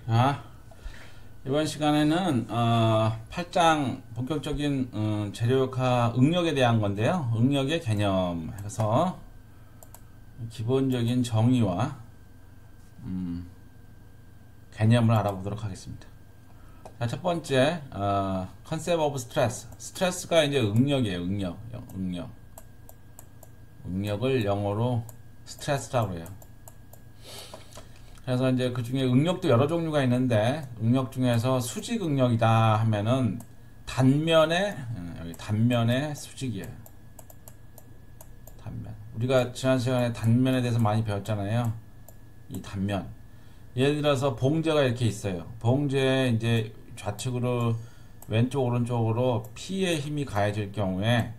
자, 이번 시간에는 8장 본격적인 재료역학 응력에 대한 건데요. 응력의 개념 해서 기본적인 정의와 개념을 알아보도록 하겠습니다. 자, 첫 번째 컨셉 오브 스트레스. 스트레스가 이제 응력이에요. 응력을 영어로 스트레스라고 해요. 그래서 이제 그 중에 응력도 여러 종류가 있는데, 응력 중에서 수직 응력이다 하면은 여기 단면의 수직이에요. 단면. 우리가 지난 시간에 단면에 대해서 많이 배웠잖아요. 이 단면. 예를 들어서 봉제가 이렇게 있어요. 봉제에 이제 좌측으로 왼쪽 오른쪽으로 P의 힘이 가해질 경우에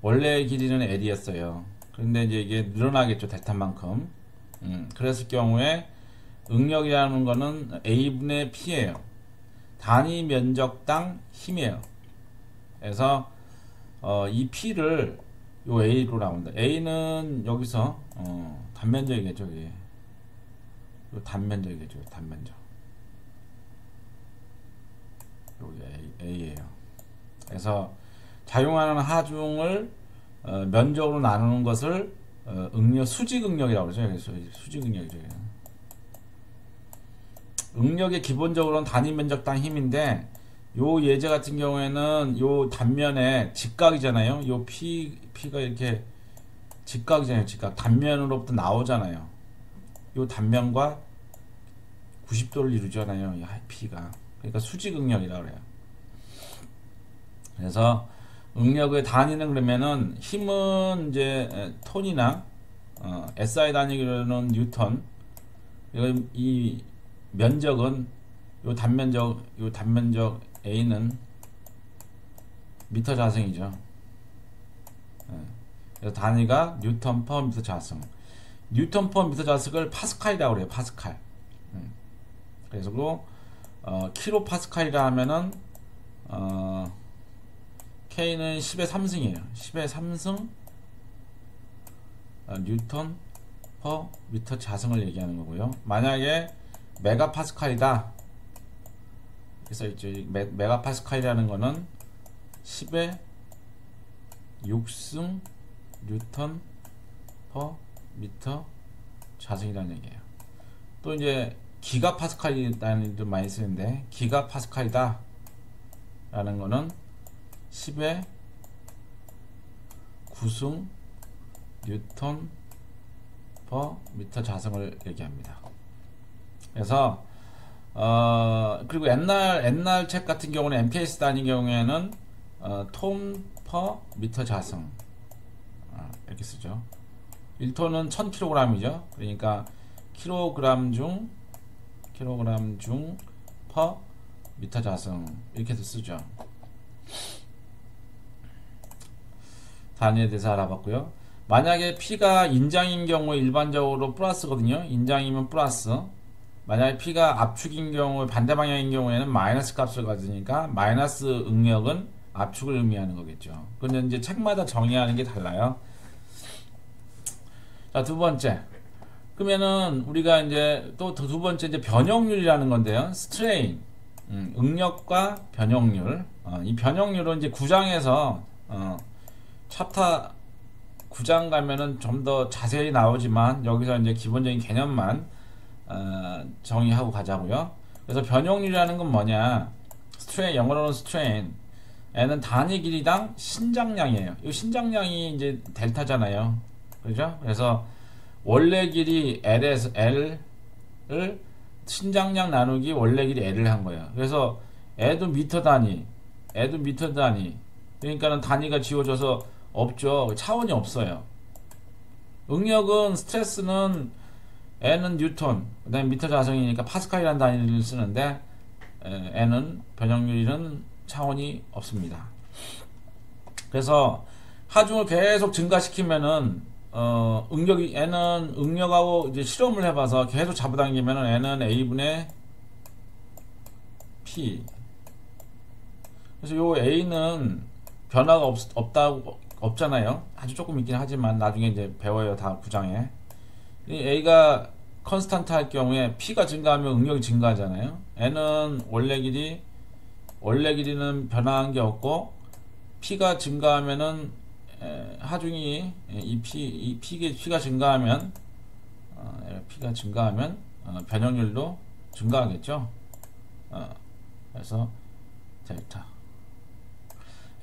원래의 길이는 L이었어요. 그런데 이제 이게 늘어나겠죠. 델타만큼. 그랬을 경우에 응력이라는 거는 A분의 P예요. 단위 면적당 힘이에요. 그래서 이 P를 요 A로 나온다. A는 여기서 단면적이겠죠. 이게. 요 단면적이겠죠. 단면적. 여기 A예요. 그래서 작용하는 하중을 면적으로 나누는 것을 수직 응력이라고 그러죠. 그래서 수직 응력이죠. 응력의 기본적으로는 단위 면적당 힘인데, 요 예제 같은 경우에는 요 단면에 직각이잖아요. 요 P가 이렇게 직각이잖아요. 직각. 단면으로부터 나오잖아요. 요 단면과 90도를 이루잖아요. 이 P가. 그러니까 수직 응력이라고 그래요. 그래서 응력의 단위는 그러면은 힘은 이제 톤이나 SI 단위로는 뉴턴. 이 면적은 요 단면적 A는 미터 자승이죠. 그래서 단위가 뉴턴 퍼 미터 자승. 뉴턴 퍼 미터 자승을 파스칼이라고 그래요. 파스칼. 그래서 킬로 파스칼이라 하면은 K는 10의 3승이에요. 10의 3승 뉴턴 퍼 미터 자승을 얘기하는 거고요. 만약에 메가파스칼이다. 그래서 이제 메가파스칼이라는 거는 10의 6승 뉴턴 퍼 미터 자승이라는 얘기예요. 또 이제 기가파스칼이라는 일도 많이 쓰는데, 기가파스칼이다 라는 거는 10의 9승 뉴턴 퍼 미터 자승을 얘기합니다. 그래서 그리고 옛날 책 같은 경우는 MPS 단위 경우에는 톤 퍼 미터 자승 이렇게 쓰죠. 1톤은 1000kg이죠. 그러니까 킬로그램 중 퍼 미터 자승 이렇게 해서 쓰죠. 단위에 대해서 알아봤고요. 만약에 P가 인장인 경우에 일반적으로 플러스거든요. 인장이면 플러스. 만약에 P가 압축인 경우, 반대 방향인 경우에는 마이너스 값을 가지니까 마이너스 응력은 압축을 의미하는 거겠죠. 근데 이제 책마다 정의하는 게 달라요. 자, 두 번째. 그러면은 우리가 이제 또 두 번째 이제 변형률이라는 건데요. 스트레인. 응력과 변형률. 이 변형률은 이제 9장에서 챕터 9장 가면은 좀 더 자세히 나오지만, 여기서 이제 기본적인 개념만 정의하고 가자고요. 그래서 변형률이라는 건 뭐냐? 영어로는 스트레인. N은 단위 길이당 신장량이에요. 이 신장량이 이제 델타잖아요. 그죠? 그래서 원래 길이 L에서 L을 신장량 나누기 원래 길이 L을 한 거예요. 그래서 애도 미터 단위. 그러니까는 단위가 지워져서 없죠. 차원이 없어요. 응력은 스트레스는 N은 뉴턴, 그 다음에 미터 자승이니까 파스칼이라는 단위를 쓰는데, N은 변형률은 차원이 없습니다. 그래서 하중을 계속 증가시키면은 N은 응력하고 이제 실험을 해봐서 계속 잡아당기면은 N은 A분의 P. 그래서 요 A는 변화가 없잖아요. 아주 조금 있긴 하지만 나중에 이제 배워요. 다 9장에. A가 컨스탄트 할 경우에 P가 증가하면 응력이 증가하잖아요. N은 원래 길이는 변화한 게 없고, P가 증가하면은, 하중이, P가 증가하면, 변형률도 증가하겠죠. 그래서, 델타.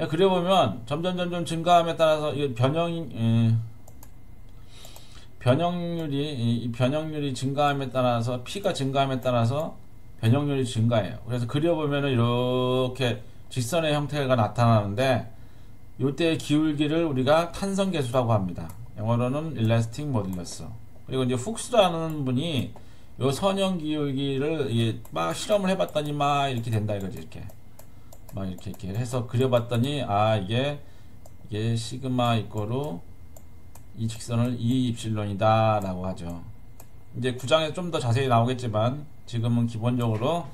그려보면, 점점 증가함에 따라서, 이 변형률이 증가함에 따라서, P가 증가함에 따라서, 변형률이 증가해요. 그래서 그려보면은 이렇게 직선의 형태가 나타나는데, 이때의 기울기를 우리가 탄성계수라고 합니다. 영어로는 elastic modulus. 그리고 이제 훅스라는 분이 요 선형 기울기를 막 실험을 해봤더니 막 이렇게 된다 이거지. 이렇게 해서 그려봤더니, 이게 시그마 이꼬르 이 직선을 2 입실론이다 라고 하죠. 이제 구장에서 좀 더 자세히 나오겠지만, 지금은 기본적으로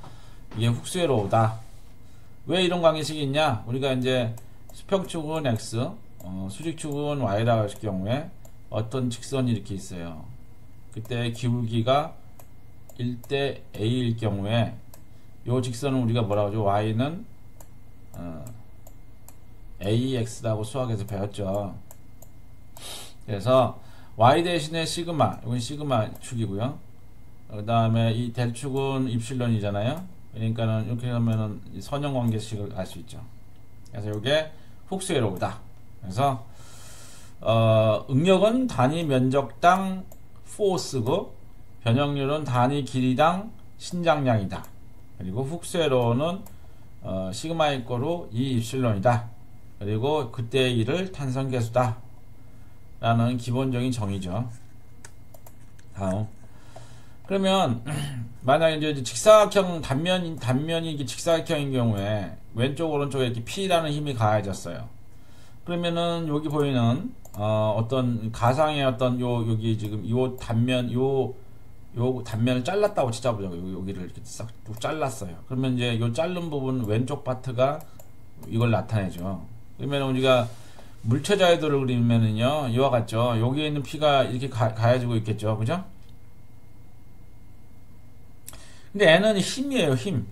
이게 훅스의 로우다. 왜 이런 관계식이 있냐? 우리가 이제 수평축은 X, 수직축은 Y라고 할 경우에 어떤 직선이 이렇게 있어요. 그때 기울기가 1대 A일 경우에 이 직선은 우리가 뭐라고 하죠? Y는 AX라고 수학에서 배웠죠. 그래서 Y 대신에 시그마, 이건 시그마 축이고요. 그 다음에 이 델축은 입실론이잖아요. 그러니까는 이렇게 하면은 선형 관계식을 알 수 있죠. 그래서 이게 훅스의 로우다. 그래서 응력은 단위 면적당 포스고, 변형률은 단위 길이당 신장량이다. 그리고 훅스의 로우는 시그마 이꼬르 2 입실론이다. 그리고 그때의 일을 탄성계수다 라는 기본적인 정의죠. 다음. 그러면 만약에 이제 직사각형 단면이 이게 직사각형인 경우에 왼쪽 오른쪽에 이렇게 P라는 힘이 가해졌어요. 그러면은 여기 보이는 어떤 가상의 어떤 여기 지금 요 단면을 잘랐다고 치자보자고. 여기를 이렇게 싹 잘랐어요. 그러면 이제 요 자른 부분 왼쪽 파트가 이걸 나타내죠. 그러면 우리가 물체 자유도를 그리면은요, 이와 같죠. 여기에 있는 P가 이렇게 가해지고 있겠죠. 그죠? 근데 N은 힘이에요. 힘.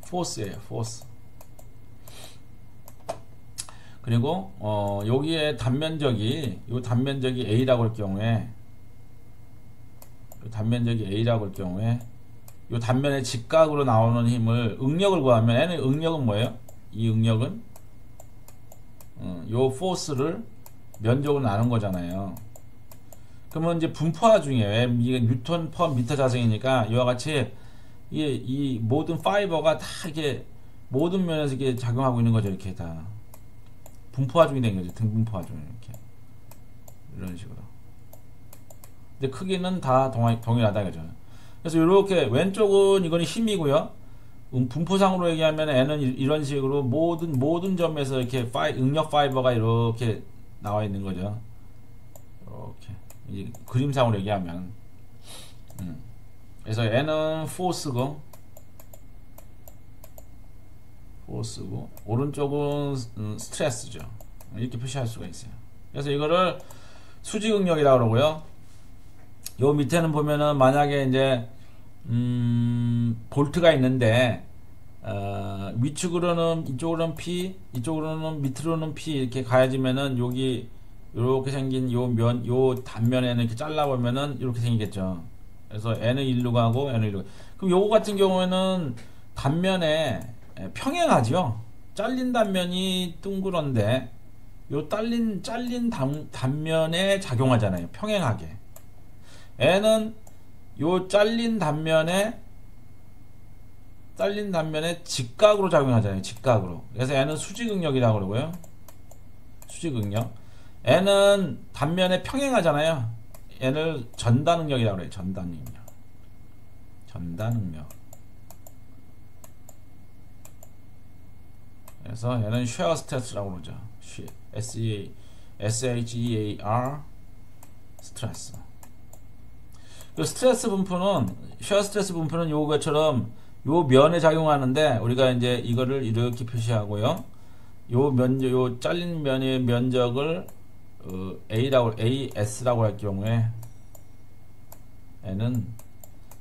포스예요. 포스. 그리고 여기에 단면적이 A라고 할 경우에, 요 단면의 직각으로 나오는 힘을 응력을 구하면, N의 응력은 뭐예요? 이 응력은 요 포스를 면적으로 나눈 거잖아요. 그러면 이제 분포화 중이에요. 이게 뉴턴 퍼 미터 자승이니까 이와 같이 이 모든 파이버가 다 이게 모든 면에서 이게 작용하고 있는 거죠. 이렇게 다 분포화 중이 된 거죠. 등분포화 중 이렇게 이런 식으로. 근데 크기는 다 동일하다 이거죠. 그래서 이렇게 왼쪽은 이거는 힘이고요. 분포상으로 얘기하면 N은 이런 식으로 모든 점에서 이렇게 응력 파이버가 이렇게 나와 있는 거죠. 이렇게. 이 그림상으로 얘기하면 그래서 N은 포스고 오른쪽은 스트레스죠. 이렇게 표시할 수가 있어요. 그래서 이거를 수직응력이라고 그러고요. 요 밑에는 보면은 만약에 이제 볼트가 있는데 위축으로는 이쪽으로는 P, 이쪽으로는 밑으로는 P 이렇게 가해지면은 여기 이렇게 생긴 요 단면에는 이렇게 잘라보면은 이렇게 생기겠죠. 그래서 N은 1로 가고 N은 1로 가고. 그럼 요거 같은 경우에는 단면에 평행하죠. 잘린 단면이 둥그런데 요 잘린 단면에 작용하잖아요. 평행하게. N은 요 잘린 단면에 직각으로 작용하잖아요. 직각으로. 그래서 N은 수직응력이라고 그러고요. 수직응력. N은 단면에 평행하잖아요. N을 전단응력이라고 그래요. 전단응력. 그래서 N은 shear stress라고 그러죠. SHEAR 스트레스. 그 스트레스 분포는 shear 스트레스 분포는 요거처럼 요 면에 작용하는데 우리가 이제 이거를 이렇게 표시하고요. 요 잘린 면의 면적을 AS라고 할 경우에 N은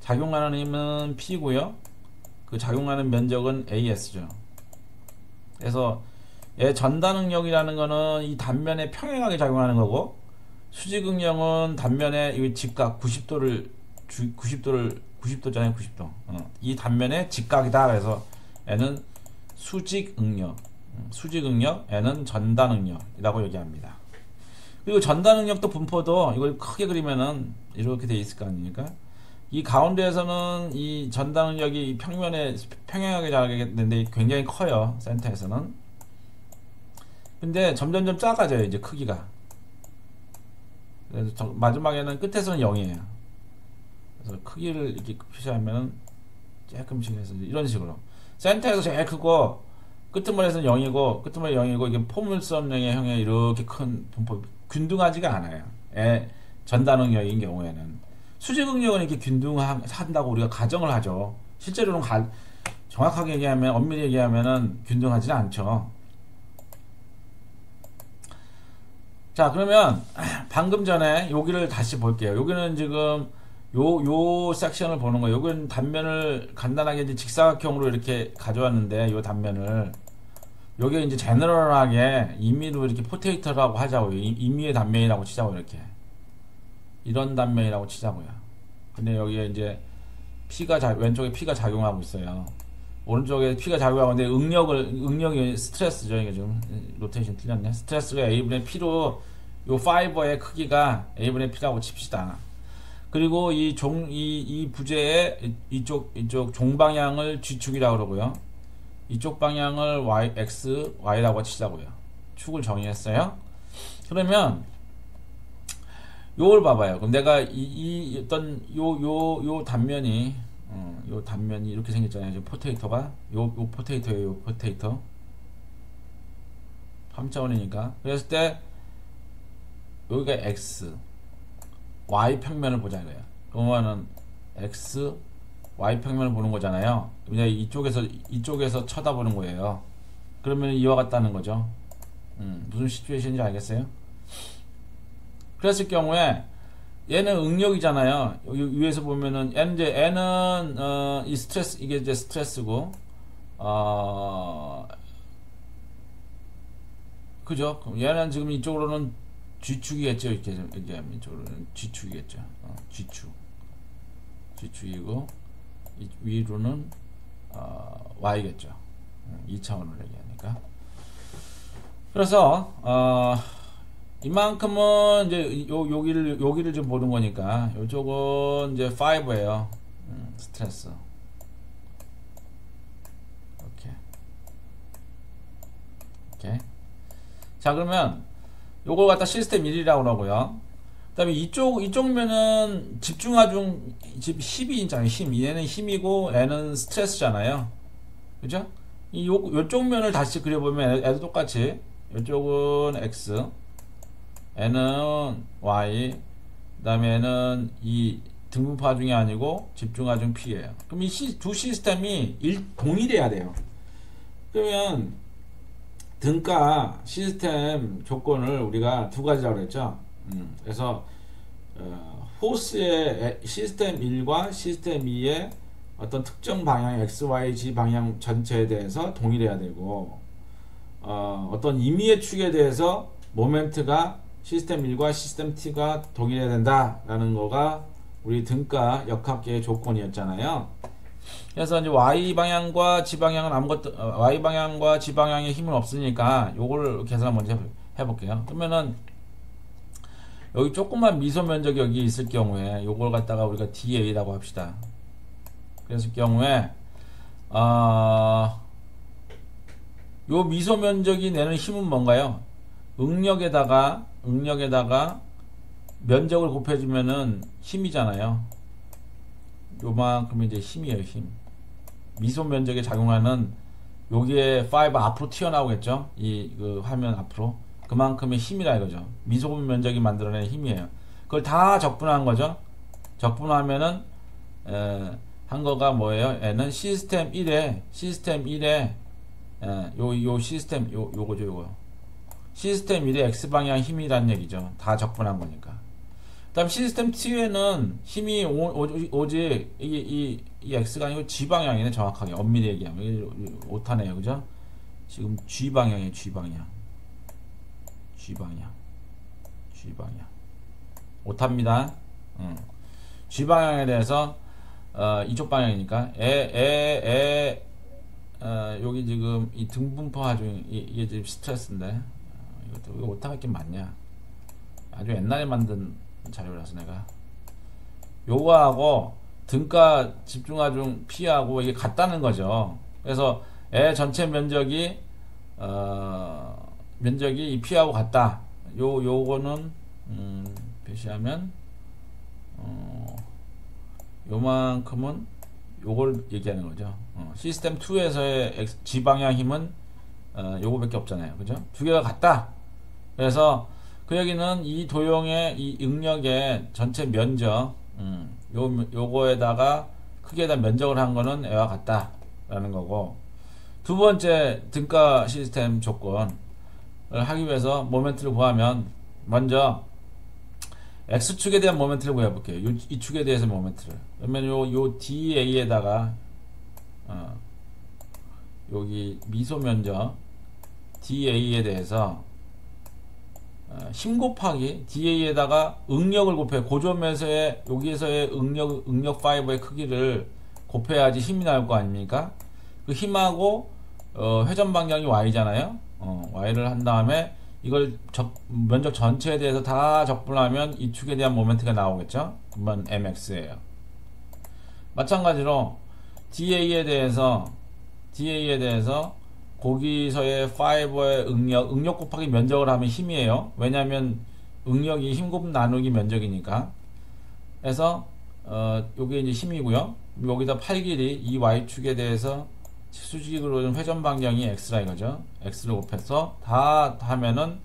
작용하는 힘은 P고요. 그 작용하는 면적은 AS죠. 그래서 얘 전다능력이라는 거는 이 단면에 평행하게 작용하는 거고, 수직응력은 단면에 이 직각 90도잖아요. 90도. 이 단면에 직각이다. 그래서 얘는 수직응력, 얘는 전다능력이라고 얘기합니다. 그리고 전다능력도 분포도 이걸 크게 그리면은 이렇게 돼 있을 거 아닙니까? 이 가운데에서는 이 전다능력이 평면에 평행하게 작용되는데 굉장히 커요. 센터에서는. 근데 점점점 작아져요. 이제 크기가. 그래서 마지막에는 끝에서는 0이에요. 그래서 크기를 이렇게 표시하면 조금씩 해서 이런 식으로 센터에서 제일 크고 끄트머리에서는 0이고 끄트머리 0이고 이게 포물선형의 형의 이렇게 큰 분포 균등하지가 않아요. 전다능력인 경우에는 수직응력은 이렇게 균등한다고 우리가 가정을 하죠. 실제로는 정확하게 얘기하면 엄밀히 얘기하면은 균등하지는 않죠. 자, 그러면 방금 전에 여기를 다시 볼게요. 여기는 지금 요 섹션을 보는 거예요. 여기는 단면을 간단하게 이제 직사각형으로 이렇게 가져왔는데, 요 단면을 여기 이제 제너럴하게 임의로 이렇게 포테이터라고 하자고요. 임의의 단면이라고 치자고요. 이렇게 이런 단면이라고 치자고요. 근데 여기에 이제 왼쪽에 P가 작용하고 있어요. 오른쪽에 P가 작용하고 있는데 응력이 스트레스죠. 이게 좀 로테이션 틀렸네. 스트레스가 A분의 P로 요 파이버의 크기가 A분의 P라고 칩시다. 그리고 이 부재의 이쪽 종방향을 G축이라고 그러고요. 이쪽 방향을 Y라고 치자고요. 축을 정의했어요. 그러면 요걸 봐봐요. 그럼 내가 요 단면이 이렇게 생겼잖아요. 지금 포테이터가 요 포테이터예요. 요 포테이터 3차원이니까. 그랬을 때 여기가 X Y 평면을 보자 이거야. 그러면은 X Y 평면을 보는 거잖아요. 그냥 이쪽에서 쳐다보는 거예요. 그러면 이와 같다는 거죠. 무슨 시츄에이션인지 알겠어요? 그랬을 경우에 얘는 응력이잖아요. 여기 위에서 보면은 N은 이 스트레스, 이게 이제 스트레스고, 그죠? 그럼 얘는 지금 이쪽으로는 G축이겠죠. 이렇게 얘기하면 이쪽으로는 G축이겠죠. G축이고 위로는 Y겠죠. 2차원으로 얘기하니까. 그래서 이만큼은 이제 여기를 좀 보는 거니까 이쪽은 이제 5예요. 스트레스. 오케이. 자, 그러면 요걸 갖다 시스템 1이라고 그러고요. 그 다음에 이쪽 면은 집중하중 10이 있잖아요. 얘는 힘이고 N은 스트레스잖아요. 그죠? 요쪽 면을 다시 그려보면 애도 똑같이 요쪽은 X, N은 Y, 그 다음에 N은 이 등분파 중이 아니고 집중하 중 P예요. 그럼 이 두 시스템이 동일해야 돼요. 그러면 등가 시스템 조건을 우리가 두 가지라고 했죠. 그래서 호스의 시스템 1과 시스템 2의 어떤 특정 방향 X, Y, Z 방향 전체에 대해서 동일해야 되고, 어떤 임의의 축에 대해서 모멘트가 시스템 1과 시스템 T가 동일해야 된다라는 거가 우리 등가 역학계의 조건이었잖아요. 그래서 이제 Y 방향과 Z 방향은 Y 방향과 Z 방향의 힘은 없으니까 요걸 계산 먼저 해볼게요. 그러면은 여기 조그만 미소 면적이 여기 있을 경우에 요걸 갖다가 우리가 DA라고 합시다. 그랬을 경우에 요 미소 면적이 내는 힘은 뭔가요? 응력에다가 면적을 곱해주면은 힘이잖아요. 요만큼 이제 힘이에요. 힘. 미소 면적에 작용하는 여기에 5 앞으로 튀어나오겠죠. 그 화면 앞으로 그만큼의 힘이라 이거죠. 미소 면적이 만들어내는 힘이에요. 그걸 다 적분한 거죠. 적분하면은 한 거가 뭐예요? N은 시스템 1에 요 시스템 요거죠. 요거 시스템 1의 X방향 힘이라는 얘기죠. 다 적분한 거니까. 그 다음 시스템 2에는 힘이 오직 이 X가 아니고 G방향이네. 정확하게 엄밀히 얘기하면 이게 오타네요. 그죠? 지금 G방향이에요. G방향 오타입니다. G방향에 대해서 이쪽 방향이니까 여기 지금 이 등분포 하중 이게 지금 스트레스인데 이것도 오타가 있긴 맞냐. 아주 옛날에 만든 자료라서 내가 요거하고 등가 집중하중 P하고 이게 같다는 거죠. 그래서 애 전체 면적이 이 P하고 같다. 요거는 표시하면 요만큼은 요걸 얘기하는 거죠. 시스템 2에서의 G방향 힘은 요거밖에 없잖아요. 그죠? 두 개가 같다. 그래서 그 얘기는 이 도형의 이 응력의 전체 면적 요거에다가 크기에다 면적을 한 거는 애와 같다 라는 거고, 두 번째 등가 시스템 조건을 하기 위해서 모멘트를 구하면 먼저 X축에 대한 모멘트를 구해볼게요. 이 축에 대해서 모멘트를. 그러면 요 DA에다가 여기 미소 면적 DA에 대해서 힘 곱하기 DA에다가 응력을 곱해. 고점에서의 여기에서의 응력 파이버의 크기를 곱해야지 힘이 나올 거 아닙니까? 그 힘하고 회전 방향이 Y잖아요. Y를 한 다음에 이걸 면적 전체에 대해서 다 적분하면 이 축에 대한 모멘트가 나오겠죠. 그러면 mx예요. 마찬가지로 DA에 대해서 거기서의 파이버의 응력 곱하기 면적을 하면 힘이에요. 왜냐하면 응력이 힘 곱 나누기 면적이니까. 그래서 요게 이제 힘이고요. 여기다 팔 길이 이 y축에 대해서 수직으로 회전 방향이 x라 이거죠. x를 곱해서 다 하면은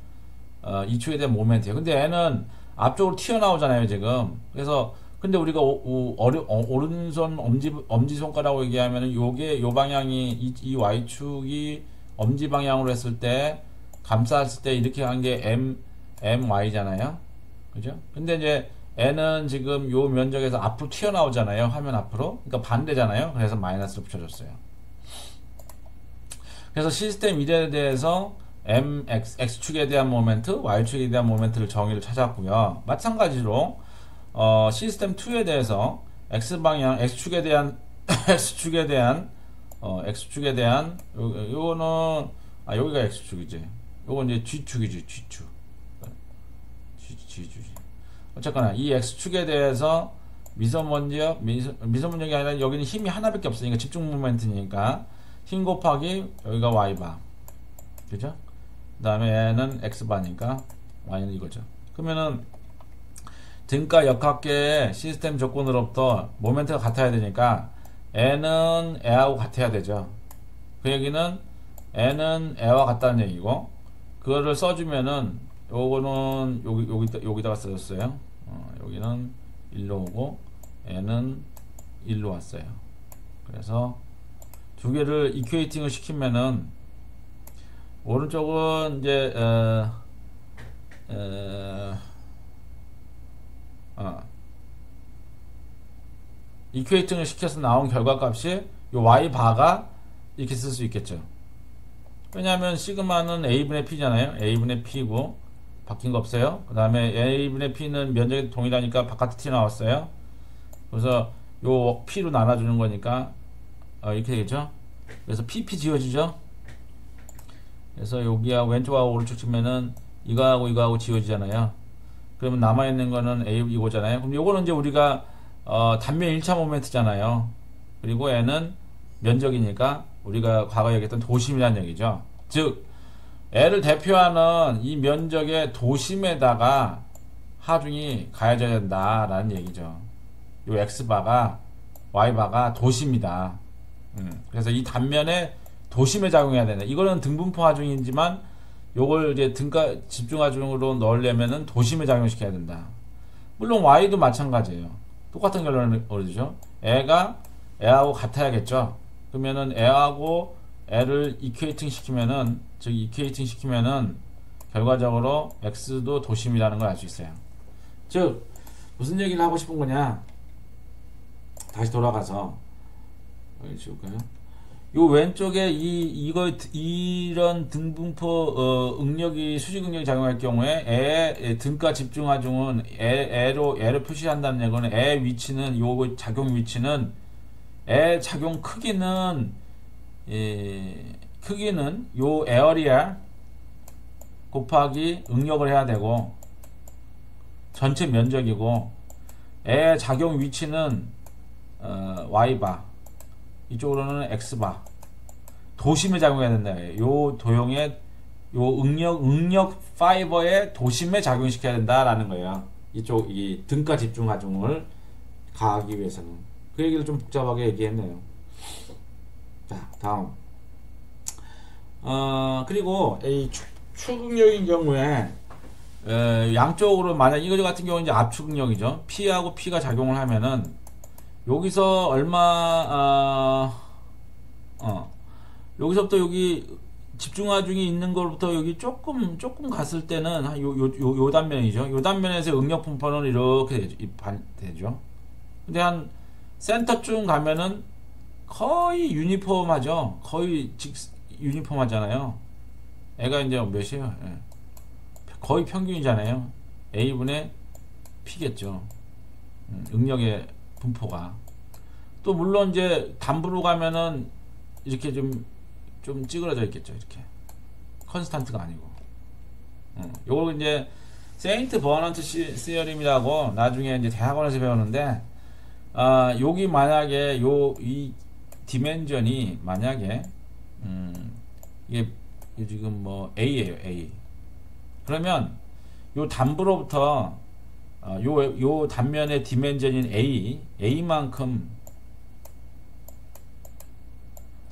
이 축에 대한 모멘트예요. 근데 얘는 앞쪽으로 튀어나오잖아요 지금. 그래서 근데 우리가 오른손 엄지 손가락으로 얘기하면은 요 방향이 이 y축이 엄지 방향으로 했을 때 감쌌을 때 이렇게 한 게 my잖아요. 그죠? 근데 이제 n은 지금 요 면적에서 앞으로 튀어나오잖아요. 화면 앞으로. 그러니까 반대잖아요. 그래서 마이너스를 붙여줬어요. 그래서 시스템 1에 대해서 x축에 대한 모멘트, y축에 대한 모멘트를 정의를 찾았고요. 마찬가지로 시스템 2에 대해서 x방향, x축에 대한 요거는 여기가 x축이지. 요건 이제 g축이지. g축. 어쨌거나 이 x축에 대해서 미세먼지가 아니라 여기는 힘이 하나밖에 없으니까 집중 모멘트니까 힘 곱하기 여기가 y바. 그죠? 그 다음에 얘는 x바니까 y는 이거죠. 그러면은 등가 역학계의 시스템 조건으로부터 모멘트가 같아야 되니까 n은 애하고 같아야 되죠. 그 얘기는 n은 애와 같다는 얘기고, 그거를 써주면은 요거는 여기다가 써줬어요. 여기는 1로 오고 n은 1로 왔어요. 그래서 두 개를 이퀘이팅을 시키면은 오른쪽은 이제 이퀘이팅을 시켜서 나온 결과값이 요 y바가 이렇게 쓸 수 있겠죠. 왜냐하면 시그마는 a분의 p잖아요. a분의 p고 바뀐 거 없어요. 그 다음에 a분의 p는 면적이 동일하니까 바깥에 튀어나왔어요. 그래서 요 p로 나눠주는 거니까 이렇게 되겠죠. 그래서 pp 지워지죠. 그래서 여기하고 왼쪽하고 오른쪽 치면은 이거하고 지워지잖아요. 그러면 남아있는 거는 A 이거잖아요. 그럼 요거는 이제 우리가 단면 1차 모멘트잖아요. 그리고 얘는 면적이니까 우리가 과거에 얘기했던 도심이라는 얘기죠. 즉 애를 대표하는 이 면적의 도심에다가 하중이 가해져야 된다라는 얘기죠. 요 X바가 Y바가 도심이다. 그래서 이 단면에 도심에 작용해야 된다. 이거는 등분포 하중이지만 요걸 이제 등가 집중 하중으로 넣으려면은 도심에 작용시켜야 된다. 물론 Y도 마찬가지예요. 똑같은 결론을 얻으죠. 애하고 같아야겠죠. 그러면은 애하고 애를 이퀘이팅 시키면은, 즉 이퀘이팅 시키면은 결과적으로 x도 도심이라는 걸 알 수 있어요. 즉 무슨 얘기를 하고 싶은 거냐, 다시 돌아가서 여기 지울까요? 요 왼쪽에 이런 등분포 응력이 수직 응력이 작용할 경우에 애 등가 집중하중은 애로 표시한다는 얘기는 애 위치는 요 작용 위치는 애 작용 크기는 요 에어리아 곱하기 응력을 해야 되고 전체 면적이고 애 작용 위치는 y바 이쪽으로는 x바 도심에 작용해야 된다. 요 도형의 요 응력 파이버에 도심에 작용시켜야 된다라는 거예요. 이쪽 이 등가 집중 하중을 가하기 위해서는 그 얘기를 좀 복잡하게 얘기했네요. 자, 다음. 그리고 이 축응력인 경우에 양쪽으로 만약 이거 같은 경우는 이제 압축응력이죠. P하고 P가 작용을 하면은 여기서 여기서부터 여기 집중하중이 있는 것부터 여기 조금 갔을 때는 요 단면이죠. 요 단면에서 응력 분포는 이렇게 되죠. 근데 한 센터쯤 가면은 거의 유니폼하죠. 거의 유니폼하잖아요. 애가 이제 몇이에요? 예. 거의 평균이잖아요. A분의 P겠죠. 응력의 분포가. 또 물론 이제 단부로 가면은 이렇게 좀 찌그러져 있겠죠. 이렇게 컨스탄트가 아니고. 요걸 이제 세인트 버넌트 시어림이라고 나중에 이제 대학원에서 배우는데, 여기 만약에 이 디멘전이 만약에 이게 지금 뭐 A예요. A. 그러면 요 단부로부터 요 단면의 디멘전인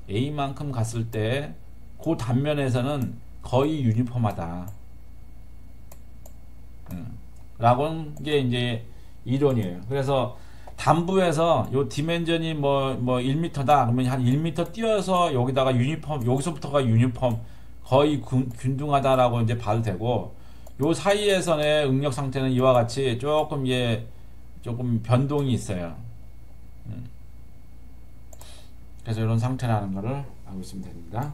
A만큼 갔을 때 그 단면에서는 거의 유니폼하다. 라고는 게 이제 이론이에요. 그래서 단부에서 요 디멘전이 뭐 1m다. 그러면 한 1m 띄어서 여기다가 여기서부터가 유니폼 거의 균등하다라고 이제 봐도 되고, 요 사이에서의 응력 상태는 이와 같이 조금 변동이 있어요. 그래서 이런 상태라는 거를 알고 있으면 됩니다.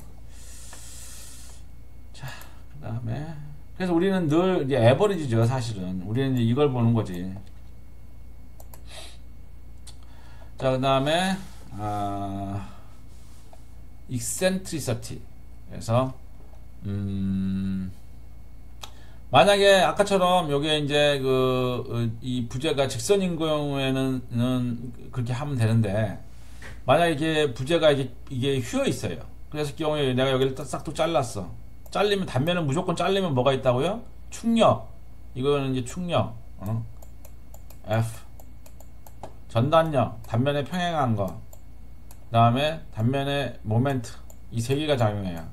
자, 그 다음에 그래서 우리는 늘 이제 에버리지죠. 사실은 우리는 이제 이걸 보는 거지. 자, 그 다음에 익센트리시티. 그래서 만약에 아까처럼 요게 이제 이 부재가 직선인 경우에는 그렇게 하면 되는데, 만약에 이게 부재가 이게 휘어 있어요. 그래서 경우에 내가 여기를 싹둑 잘랐어. 단면은 무조건 잘리면 뭐가 있다고요? 축력. 이거는 이제 축력. F. 전단력. 단면에 평행한 거. 그 다음에 단면에 모멘트. 이 세 개가 작용해요.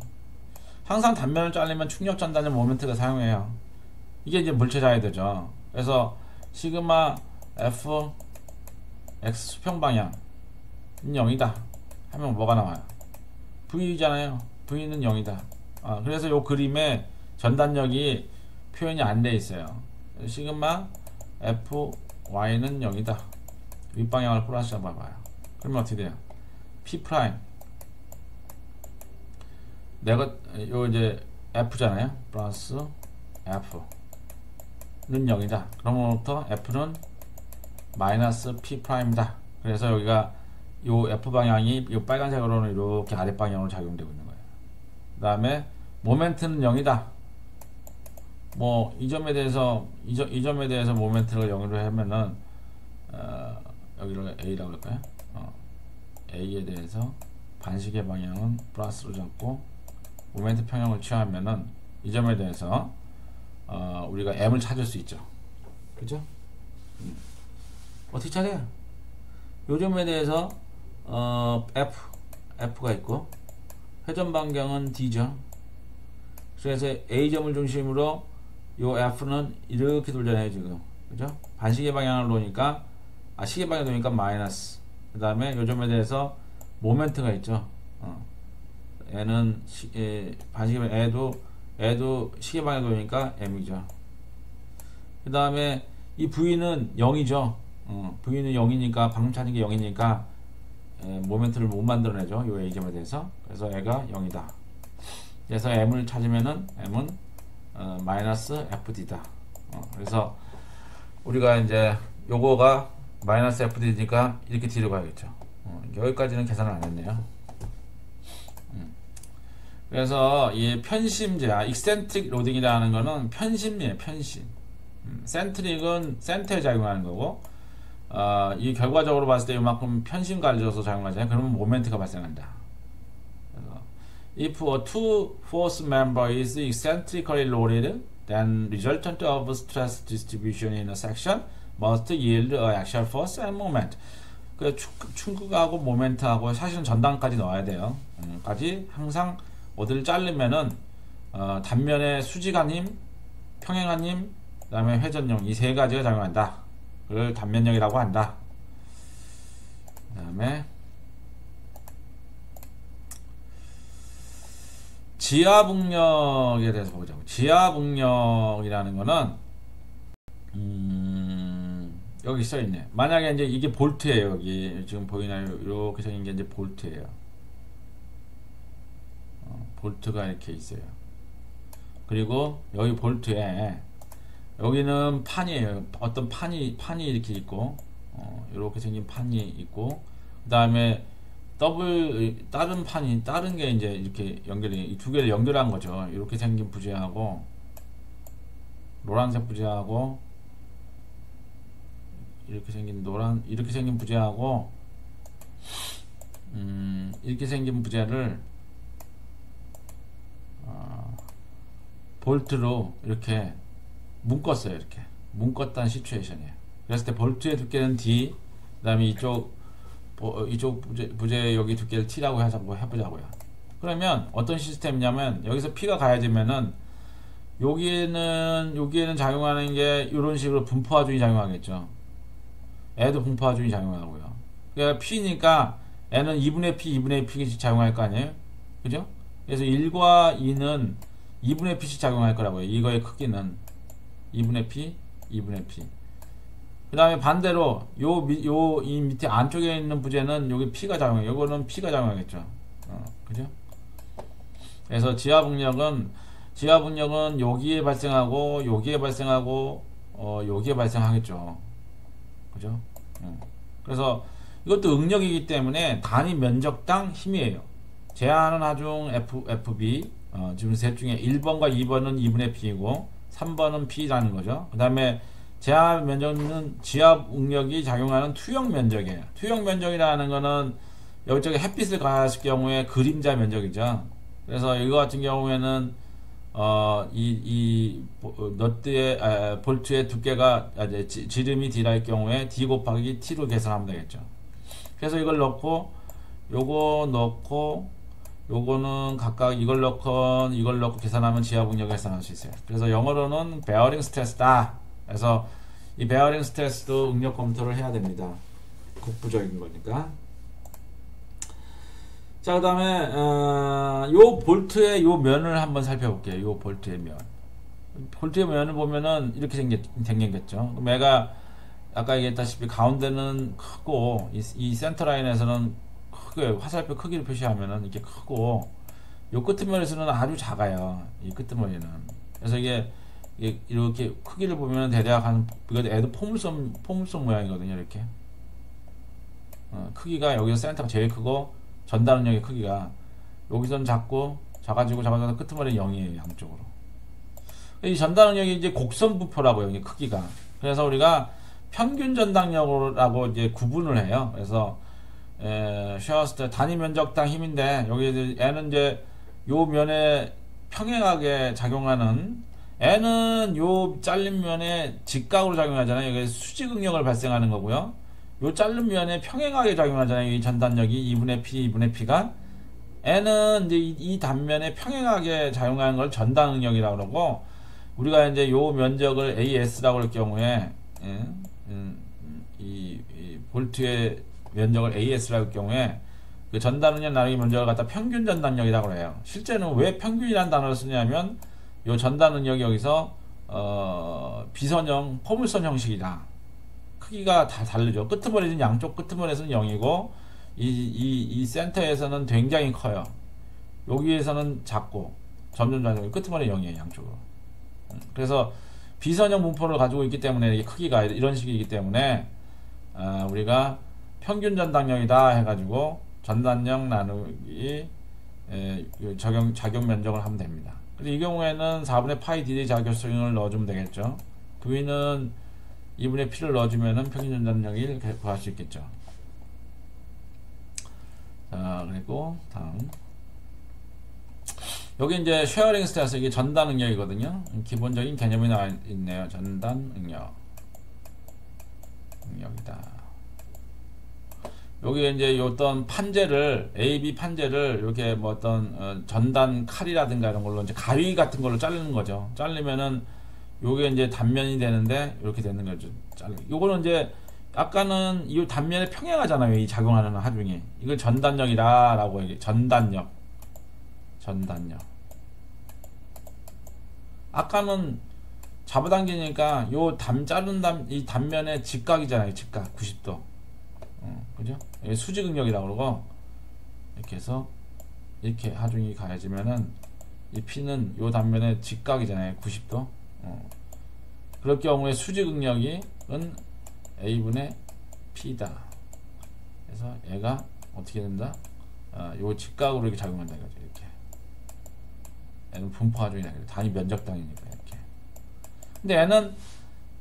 항상 단면을 잘리면 축력, 전단력, 모멘트가 사용해요. 이게 이제 물체 자유도죠. 그래서 시그마 F X 수평 방향 0이다 하면 뭐가 나와요? V잖아요. V는 0이다. 그래서 요 그림에 전단력이 표현이 안 돼 있어요. 시그마 F Y는 0이다. 윗방향을 플러스 잡아봐요. 그러면 어떻게 돼요? P 프라임. 요 이제 F잖아요. 플러스 F는 0이다. 그러면부터 F는 마이너스 P 프라임이다. 그래서 여기가 요 F 방향이 요 빨간색으로는 이렇게 아랫 방향으로 작용되고 있는 거예요. 그 다음에 모멘트는 0이다. 뭐 이 점에 대해서 모멘트를 0으로 하면은 여기를 A라고 할까요? A에 대해서 반시계 방향은 플러스로 잡고 모멘트 평형을 취하면은 이 점에 대해서 우리가 M을 찾을 수 있죠. 그죠? 어떻게 찾아요? 요 점에 대해서 F가 있고 회전 반경은 D죠. 그래서 A점을 중심으로 요 F는 이렇게 돌잖아요, 지금. 그죠? 반시계 방향을 놓으니까, 시계 방향을 놓으니까 마이너스. 그 다음에 요 점에 대해서 모멘트가 있죠. 얘는 반시계 방향, 애도 얘도 시계 방향 돌리니까 m이죠. 그 다음에 이 v는 0이죠. v는 0이니까 방금 찾은 게 0이니까 모멘트를 못 만들어내죠. 요 A점에 대해서. 그래서 얘가 0이다. 그래서 m을 찾으면은 m은 마이너스 fd다. 그래서 우리가 이제 요거가 마이너스 fd니까 이렇게 뒤로 가야겠죠. 여기까지는 계산을 안 했네요. 그래서 이 편심제야, 익센트릭 로딩이라는 거는 편심이에요. 편심. 센트릭은 센터에 작용하는 거고, 이 결과적으로 봤을 때 이만큼 편심 가려져서 작용하잖아요. 그러면 모멘트가 발생한다. 그래서 if a two force member is eccentrically loaded, then resultant of stress distribution in a section must yield a axial force and moment. 그 충격하고 모멘트하고 사실은 전단까지 넣어야 돼요. 까지 항상 어디를 자르면은 단면의 수직한 힘, 평행한 힘, 그 다음에 회전력 이 세 가지가 작용한다. 그걸 단면력이라고 한다. 그 다음에 지하복력에 대해서 보자고. 지하복력이라는 거는 여기 써있네. 만약에 이제 이게 볼트예요. 여기 지금 보이나요? 이렇게 생긴 게 이제 볼트예요. 볼트가 이렇게 있어요. 그리고 여기 볼트에 여기는 판이에요. 어떤 판이 이렇게 있고 이렇게 생긴 판이 있고, 그 다음에 다른 게 이제 이렇게 이 두 개를 연결한 거죠. 이렇게 생긴 부재하고 노란색 부재하고 이렇게 생긴 부재하고 이렇게 생긴 부재를 볼트로 이렇게 묶었어요. 이렇게 묶었다는 시츄에이션이에요. 그랬을 때 볼트의 두께는 D, 그 다음에 이쪽 부재 여기 두께를 T라고 해보자고요. 그러면 어떤 시스템이냐면 여기서 P가 가야 되면은 여기에는 작용하는 게 이런 식으로 분포화준이 작용하겠죠. 애도 분포화준이 작용하고요. 그러니까 P니까 N은 2분의 P 작용할 거 아니에요? 그죠? 그래서 1과 2는 2분의 P씩 작용할 거라고요. 이거의 크기는 2분의 P. 그 다음에 반대로 이 밑에 안쪽에 있는 부재는 여기 P가 작용해요. 요거는 P가 작용하겠죠. 그죠? 그래서 지하복력은 여기에 발생하고 여기에 발생하겠죠. 그죠? 그래서 이것도 응력이기 때문에 단위 면적당 힘이에요. 제한은 하중 FB, 지금 셋 중에 1번과 2번은 2분의 P이고 3번은 P라는 거죠. 그 다음에 제한 면적은 지압 응력이 작용하는 투영 면적이에요. 투영 면적이라는 거는 여기저기 햇빛을 가했을 경우에 그림자 면적이죠. 그래서 이거 같은 경우에는 볼트의 두께가 지름이 D랄 경우에 D 곱하기 T로 계산하면 되겠죠. 그래서 이걸 넣고 요거 넣고 요거는 각각 이걸 넣고 계산하면 지하복력 계산할 수 있어요. 그래서 영어로는 베어링 스트레스다. 그래서 이 베어링 스트레스도 응력 검토를 해야 됩니다. 국부적인 거니까. 자, 그 다음에 요 볼트의 요 면을 한번 살펴볼게요. 요 볼트의 면을 보면은 이렇게 생겼겠죠. 그럼 얘가 아까 얘기했다시피 가운데는 크고 이 센터 라인에서는 크게 화살표 크기를 표시하면은 이렇게 크고 요 끄트머리에서는 아주 작아요. 이 끄트머리는. 그래서 이게 이렇게 크기를 보면 대략 애도 포물선 모양이거든요. 이렇게 크기가 여기서 센터가 제일 크고 전달능력의 크기가 여기서는 작아지고 끄트머리 0이에요. 양쪽으로. 이 전달능력이 이제 곡선 부표라고요. 이게 크기가. 그래서 우리가 평균 전달력이라고 이제 구분을 해요. 그래서 쉐어스트 단위 면적당 힘인데 여기 N은 이제 요 면에 평행하게 작용하는, N은 요 잘린 면에 직각으로 작용하잖아요. 이게 수직 응력을 발생하는 거고요. 요 자른 면에 평행하게 작용하잖아요. 이 전단력이 2분의 P가. N은 이제 이 단면에 평행하게 작용하는 걸 전단 응력이라고 그러고, 우리가 이제 요 면적을 AS라고 할 경우에 이 볼트의 면적을 AS라고 할 경우에 그 전단 응력 나누기 면적을 갖다 평균 전단력이라고 해요. 실제는 왜 평균이라는 단어를 쓰냐면 요 전단 능력이 여기서 비선형 포물선 형식이다. 크기가 다 다르죠. 끄트머리는 양쪽 끄트머리에서는 0이고 이 센터에서는 굉장히 커요. 여기에서는 작고 점점 끄트머리 0이에요. 양쪽으로. 그래서 비선형 분포를 가지고 있기 때문에 이게 크기가 이런 식이기 때문에 우리가 평균 전단력이다 해가지고 전단력 나누기 작용 면적을 하면 됩니다. 그래서 이 경우에는 4분의 파이 d 자교수를 넣어주면 되겠죠. V는 2분의 P를 넣어주면은 평균 전단력을 구할 수 있겠죠. 자, 그리고 다음. 여기 이제 쉐어링 스트레스, 이게 전단 능력이거든요. 기본적인 개념이 나와 있네요. 전단 능력이다. 여기 이제 어떤 판재를, AB 판재를 이렇게 뭐 어떤 전단 칼이라든가 이런 걸로 이제 가위 같은 걸로 자르는 거죠. 자르면은 요게 이제 단면이 되는데 이렇게 되는 거죠. 요거는 이제 아까는 이 단면에 평행하잖아요. 이 작용하는 하중이. 이걸 전단력이라고 얘기해. 전단력. 아까는 잡아당기니까 요 자른 이 단면의 직각이잖아요. 직각 90도. 그죠? 이게 수직응력이라고 그러고, 이렇게 해서 이렇게 하중이 가해지면은 이 P는 요 단면의 직각이잖아요. 90도. 그럴 경우에 수직응력이 A분의 P다. 그래서 얘가 어떻게 된다? 요 직각으로 이렇게 작용한다 이거죠. 이렇게. 얘는 분포하중이다. 단위 면적당이니까 이렇게. 근데 얘는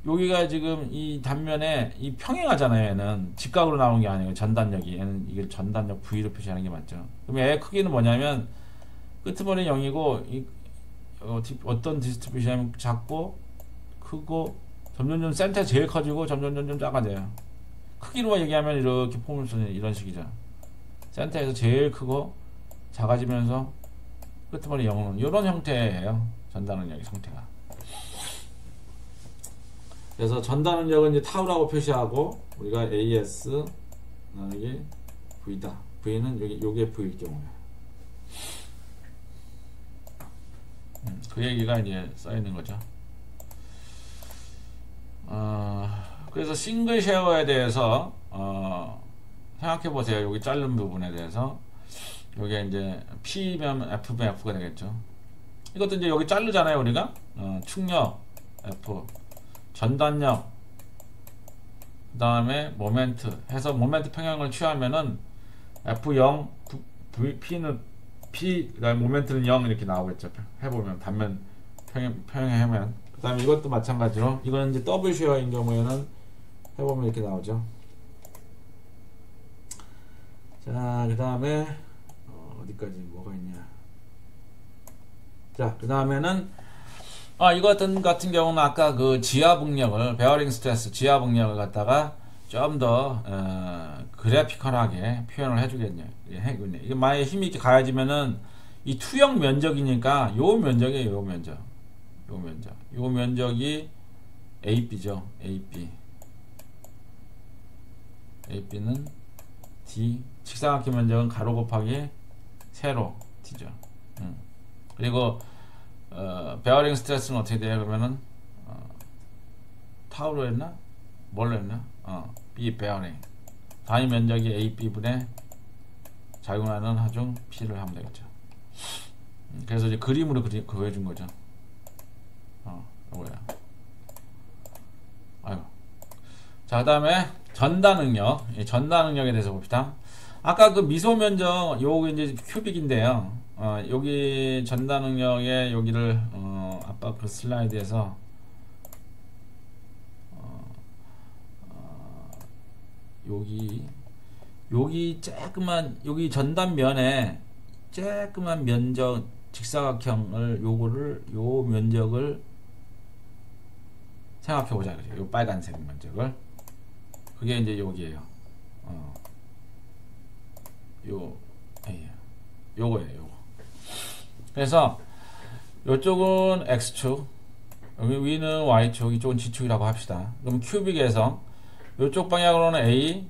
여기가 지금 이 단면에 이 평행하잖아요. 얘는 직각으로 나오는 게 아니에요. 전단력이. 얘는 이걸 전단력 V로 표시하는 게 맞죠. 그럼 얘의 크기는 뭐냐면 끄트머리 0이고 어떤 디스트리뷰션이면 작고 크고 점점 센터에 제일 커지고 점점 작아져요. 크기로 얘기하면 이렇게 포물선이 이런 식이죠. 센터에서 제일 크고 작아지면서 끄트머리 0은 이런 형태예요. 전단능력의 형태가. 그래서 전단능력은 이제 타우라고 표시하고 우리가 AS 나누기 V다. V는 요게 V일 경우에. 그 얘기가 이제 써 있는 거죠. 그래서 싱글 쉐어에 대해서 생각해 보세요. 여기 자른 부분에 대해서. 요게 이제 P면 F면 F가 되겠죠. 이것도 이제 여기 자르잖아요, 우리가. 축력 F, 전단력, 그 다음에 모멘트 해서 모멘트 평형을 취하면은 F0, P는 P, 그 다음에 모멘트는 0 이렇게 나오겠죠. 해보면 단면 평행하면. 그 다음에 이것도 마찬가지로 이거는 이제 더블 쉐어인 경우에는 해보면 이렇게 나오죠. 자, 그 다음에 어디까지 뭐가 있냐. 자, 그 다음에는 이거 같은 경우는 아까 그 지하복력을, 베어링 스트레스 지하복력을 갖다가 좀 더 그래피컬하게 표현을 해주겠네요. 이게 만약에 힘이 이렇게 가해지면은 이 투영 면적이니까 요 면적이에요. 요 면적이 AB죠. AB는 D, 직사각형 면적은 가로 곱하기 세로 D죠. 그리고 베어링 스트레스는 어떻게 돼요? 그러면은 타우로 했나? 뭘로 했나? B 베어링 단위 면적이 AB분의 작용하는 하중 P를 하면 되겠죠. 그래서 이제 그림으로 그려준 거죠. 이거야. 아이고. 자, 그 다음에 전단능력. 전단능력에 대해서 봅시다. 아까 그 미소 면적, 요거 이제 큐빅인데요. 여기 전단능력에 여기를, 아까 그 슬라이드에서, 여기 쬐끄만, 여기 전단면에 쬐끄만 면적, 직사각형을, 요 면적을 생각해보자. 그죠? 요 빨간색 면적을. 그게 이제 여기에요. 요거예요. 요거. 그래서 요쪽은 X축, 여기 위는 Y축, 이쪽은 G축이라고 합시다. 그럼 큐빅에서 요쪽 방향으로는 A,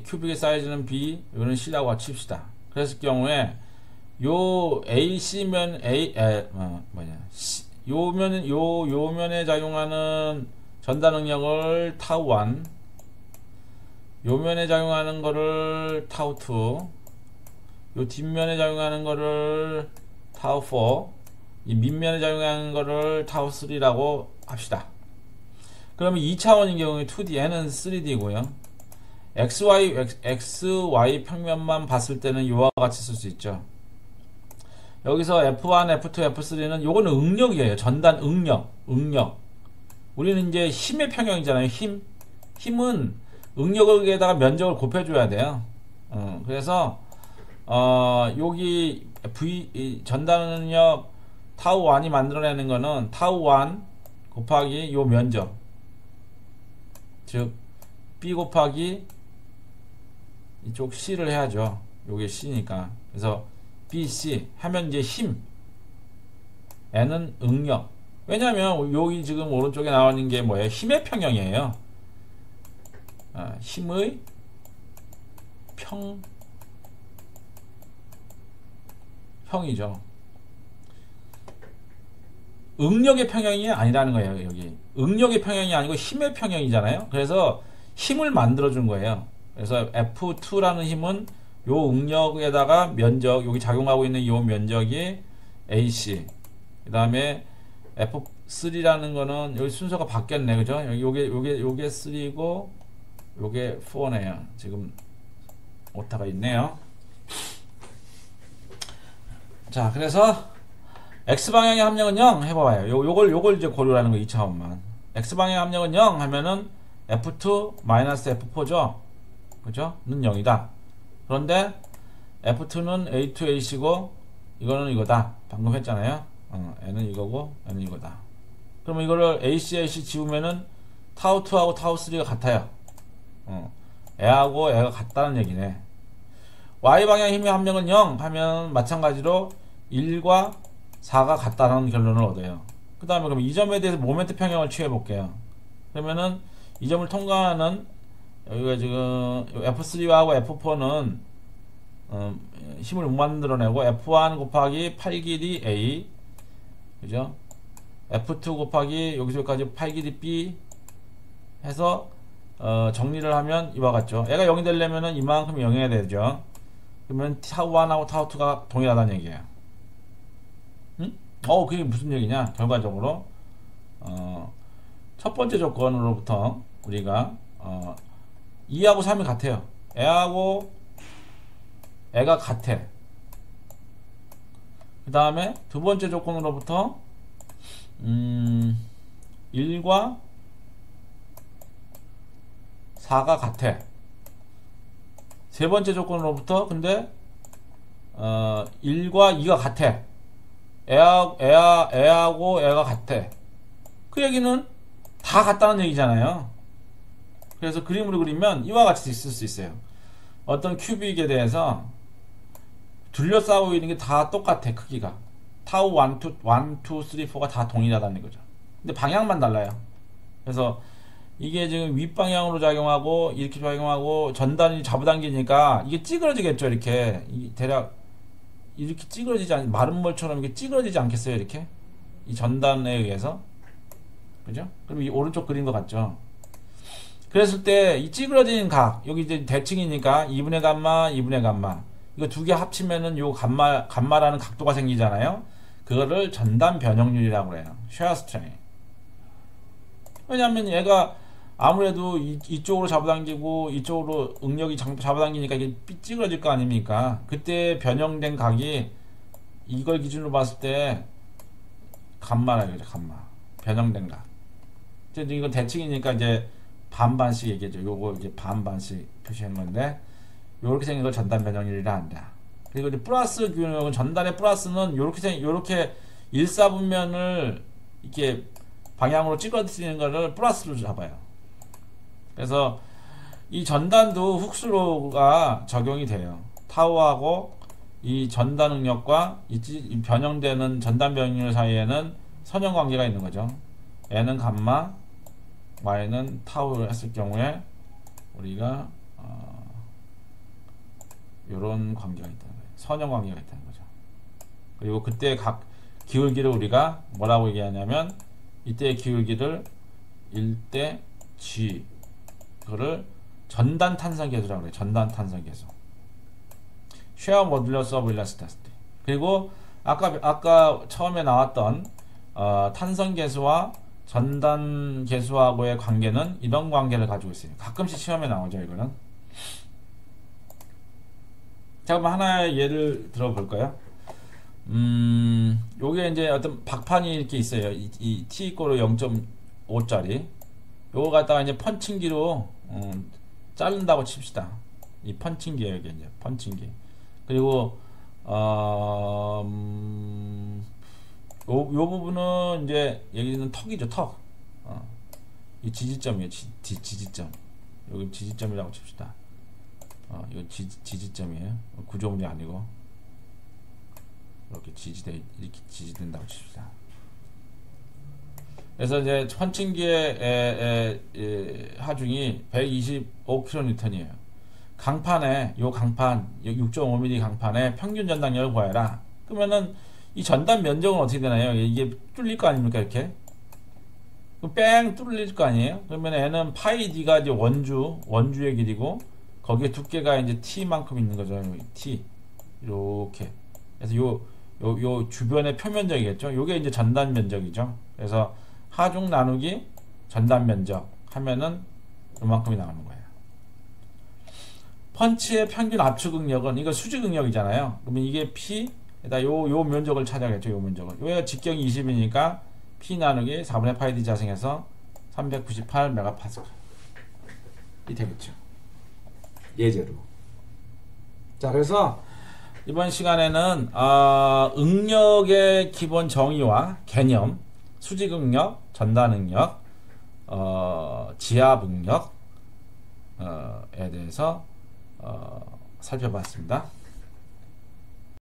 큐빅의 사이즈는 B, 요는 C라고 칩시다. 그랬을 경우에 요 AC면 요면에 작용하는 전단 능력을 타우 1, 요면에 작용하는 거를 타우 2, 요 뒷면에 작용하는 거를 타우 4, 이 밑면에 작용하는 거를 타우 3라고 합시다. 그러면 2차원인 경우에 2D, 얘는 3D고요. XY 평면만 봤을 때는 요와 같이 쓸 수 있죠. 여기서 F1, F2, F3는 요거는 응력이에요. 전단 응력. 우리는 이제 힘의 평형이잖아요. 힘은 응력에다가 면적을 곱해줘야 돼요. 그래서 여기 전단 응력 타우 1이 만들어내는 거는 타우 1 곱하기 요 면적, 즉 B 곱하기 이쪽 C를 해야죠. 요게 C니까. 그래서 BC 하면 이제 힘, N은 응력. 왜냐면 여기 지금 오른쪽에 나오는 게 뭐예요? 힘의 평형이에요. 힘의 형이죠. 응력의 평형이 아니라는 거예요. 여기 응력의 평형이 아니고 힘의 평형이잖아요. 그래서 힘을 만들어 준 거예요. 그래서 F2라는 힘은 요 응력에다가 면적, 여기 작용하고 있는 요 면적이 AC, 그 다음에 F3라는 거는 여기 순서가 바뀌었네, 그죠? 요게 3고 요게 4네요. 지금 오타가 있네요. 자, 그래서 X방향의 함량은 0 해봐요. 요걸 이제 고려하는 거 2차원만. X방향의 함량은 0 하면은 F2 F4죠. 그죠? 는 0이다. 그런데 F2는 A2A시고 이거는 이거다. 방금 했잖아요. N은 이거고 N은 이거다. 그러면 이거를 AC 지우면은 타우2하고 타우3가 같아요. 애하고 애가 같다는 얘기네. Y방향 힘의 함량은 0 하면 마찬가지로 1과 4가 같다는 결론을 얻어요. 그 다음에 그럼 이 점에 대해서 모멘트 평형을 취해 볼게요. 그러면은 이 점을 통과하는 여기가 지금 F3하고 F4는 힘을 못 만들어내고 F1 곱하기 8 길이 A, 그죠? F2 곱하기 여기서까지 8 길이 B 해서 정리를 하면 이와 같죠. 얘가 0이 되려면은 이만큼 0해야 되죠. 그러면 타우1하고 타우2가 동일하다는 얘기예요. 그게 무슨 얘기냐? 결과적으로 첫 번째 조건으로부터 우리가 2하고 3이 같아요. 애하고 애가 같아. 그 다음에 두 번째 조건으로부터 1과 4가 같아. 세 번째 조건으로부터 근데 1과 2가 같아. 애하고 애가 같아. 그 얘기는 다 같다는 얘기잖아요. 그래서 그림으로 그리면 이와 같이 있을 수 있어요. 어떤 큐빅에 대해서 둘러싸고 있는 게 다 똑같아. 크기가 타우 1, 2, 3, 4가 다 동일하다는 거죠. 근데 방향만 달라요. 그래서 이게 지금 윗방향으로 작용하고 이렇게 작용하고 전단이 잡아당기니까 이게 찌그러지겠죠. 이렇게 대략 이렇게 찌그러지지 않, 마른 mol처럼 이렇게 찌그러지지 않겠어요? 이렇게 이 전단에 의해서, 그죠? 그럼 이 오른쪽 그린 것 같죠? 그랬을 때 이 찌그러진 각, 여기 이제 대칭이니까 2분의 감마, 2분의 감마, 이거 두 개 합치면은 요 감마라는 각도가 생기잖아요. 그거를 전단 변형률이라고 해요. shear strain. 왜냐하면 얘가 아무래도 이쪽으로 잡아당기고 이쪽으로 응력이 잡아당기니까 이게 찌그러질 거 아닙니까? 그때 변형된 각이 이걸 기준으로 봤을 때 감마라 이거죠. 감마. 변형된 각. 이제 이건 대칭이니까 이제 반반씩 얘기죠. 요거 이제 반반씩 표시한 건데 요렇게 생긴 걸 전단 변형률이라 한다. 그리고 이제 플러스 균형은 전단의 플러스는 요렇게 1/4분면을 이렇게 방향으로 찌그러지는 거를 플러스로 잡아요. 그래서 이 전단도 훅슬로우가 적용이 돼요. 타우하고 이 전단 응력과 이 변형되는 전단 변형률 사이에는 선형 관계가 있는 거죠. N은 감마, Y는 타우를 했을 경우에 우리가 이런 관계가 있다는 거예요. 선형 관계가 있다는 거죠. 그리고 그때 기울기를 우리가 뭐라고 얘기하냐면 이때의 기울기를 1대 G 그거를 전단 탄성 계수라고 그래요. 전단 탄성 계수. 쉐어 모듈러스 오브 일라스티시티. 그리고 아까 처음에 나왔던 탄성 계수와 전단 계수하고의 관계는 이런 관계를 가지고 있어요. 가끔씩 시험에 나오죠, 이거는. 자, 그럼 하나의 예를 들어볼까요? 요게 이제 어떤 박판이 이렇게 있어요. 이 T 이꼬르 0.5짜리. 요거 갖다가 이제 펀칭기로 자른다고 칩시다. 이 펀칭기예요, 이게 이제 펀칭기. 그리고 요 부분은 이제 여기는 턱이죠, 턱. 이 지지점이에요, 지지점. 여기 지지점이라고 칩시다. 이거 지지점이에요. 구조물이 아니고 이렇게 이렇게 지지된다고 칩시다. 그래서 이제 펀칭기의 하중이 125kN이에요. 강판에 요 강판 6.5mm 강판에 평균 전당력을 구해라. 그러면은 이 전단 면적은 어떻게 되나요? 이게 뚫릴 거 아닙니까? 이렇게 뺑 뚫릴 거 아니에요? 그러면 N은 파이 D가 이제 원주의 길이고 거기에 두께가 이제 T만큼 있는 거죠. T 이렇게. 그래서 요 주변의 표면적이겠죠. 요게 이제 전단 면적이죠. 그래서 하중 나누기 전단 면적 하면은 요만큼이 나오는 거예요. 펀치의 평균 압축 응력은 이거 수직 응력이잖아요. 그러면 이게 P 에다 요 면적을 찾아야겠죠. 요 면적을. 요가 직경이 20이니까 P 나누기 4분의 파이 D 자승해서 398 메가파스칼 이 되겠죠. 예제로. 자, 그래서 이번 시간에는 응력의 기본 정의와 개념, 수직 응력, 전단 응력, 지압 응력에 대해서 살펴봤습니다.